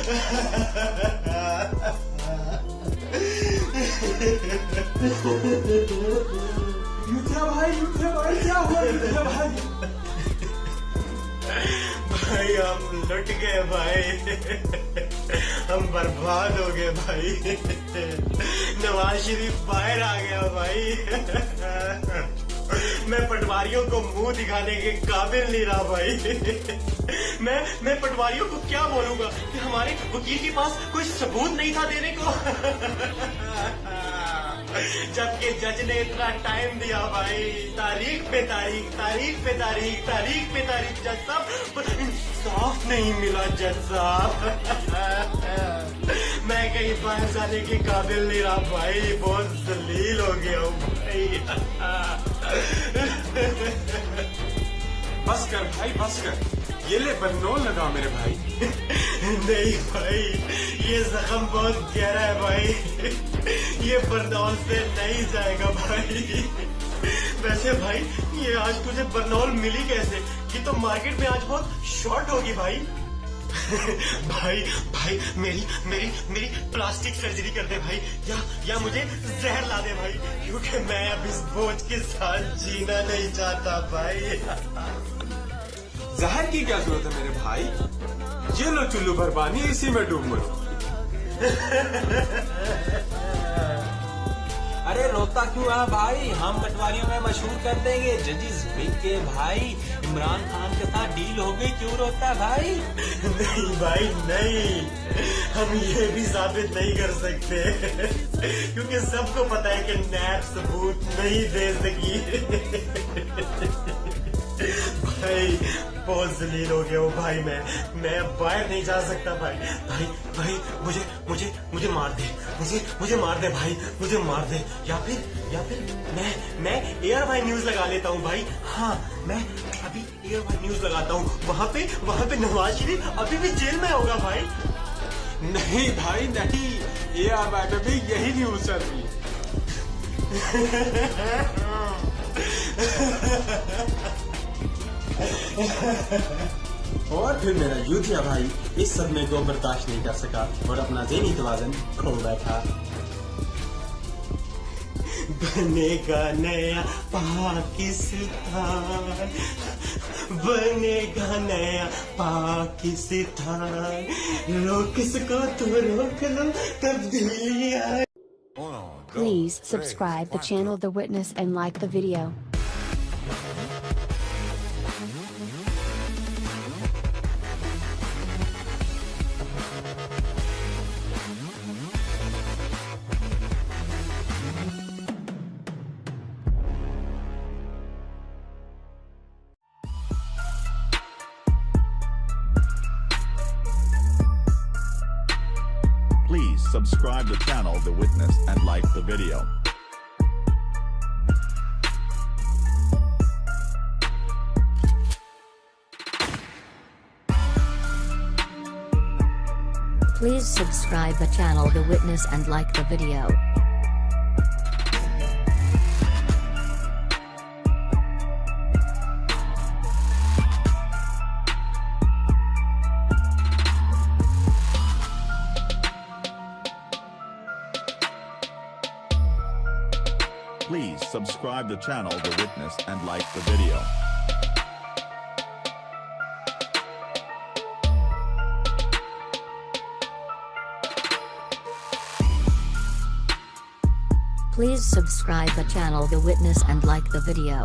युद्ध भाई क्या हुआ युद्ध भाई? भाई हम लुट गए भाई, हम बर्बाद हो गए भाई। नवाज शरीफ बाहर आ गया भाई। मैं पटवारियों को मुंह दिखाने के काबिल नहीं रहा भाई। मैं पटवारियों को क्या बोलूंगा कि हमारे वकील के पास कोई सबूत नहीं था देने को। जबकि जज ने इतना टाइम दिया भाई, तारीख पे तारीख, तारीख पे तारीख, तारीख पे तारीख, जज साहब इंसाफ नहीं मिला जज साहब। मैं कहीं बाहर जाने के काबिल नहीं रहा भाई, बहुत जलील हो गया हूँ भाई। बस कर भाई बस कर, ये ले बरनौल लगा मेरे भाई। नहीं भाई, ये जख्म बहुत गहरा है भाई, ये बरनौल से नहीं जाएगा भाई। वैसे भाई ये आज तुझे बरनौल मिली कैसे? ये तो मार्केट में आज बहुत शॉर्ट होगी भाई। भाई भाई मेरी मेरी मेरी प्लास्टिक सर्जरी कर दे भाई, या मुझे जहर ला दे भाई, क्योंकि मैं अब इस बोझ के साथ जीना नहीं चाहता भाई। जहर की क्या जरूरत है मेरे भाई? ये लो चुल्लू भर पानी, इसी में डूब मरो। अरे रोता क्यों है भाई? हम पटवारियों में मशहूर कर देंगे, जजिस बिक के भाई। इमरान खान के साथ डील हो गई, क्यों रोता भाई? नहीं भाई नहीं, हम ये भी साबित नहीं कर सकते, क्योंकि सबको पता है कि नैब सबूत नहीं दे सकी। भाई बहुत जलील हो गया हूँ भाई, मैं अब बाहर नहीं जा सकता भाई। भाई भाई मुझे मार दे, मुझे मार दे भाई, मुझे मार दे, या फिर मैं एयर भाई न्यूज लगा लेता हूँ भाई। हाँ मैं अभी एयर भाई न्यूज लगाता हूँ, वहाँ पे नवाज शरीफ अभी भी जेल में होगा भाई। नहीं भाई नहीं, ये आबाद में भी यही न्यूज चल रही और फिर मेरा यूथिया भाई इस सदमे को बर्दाश्त नहीं कर सका और अपना ज़हनी तवाज़ुन खो बैठा। बनेगा नया पाकिस्तान, बनेगा नया पाकिस्तान, रोक सको तो रोक लो तब्दीली आए। Please subscribe the channel The Witness and like the video. Please subscribe the channel The Witness and like the video. Please subscribe the channel The Witness and like the video. Please subscribe the channel The Witness and like the video. Please subscribe the channel The Witness and like the video.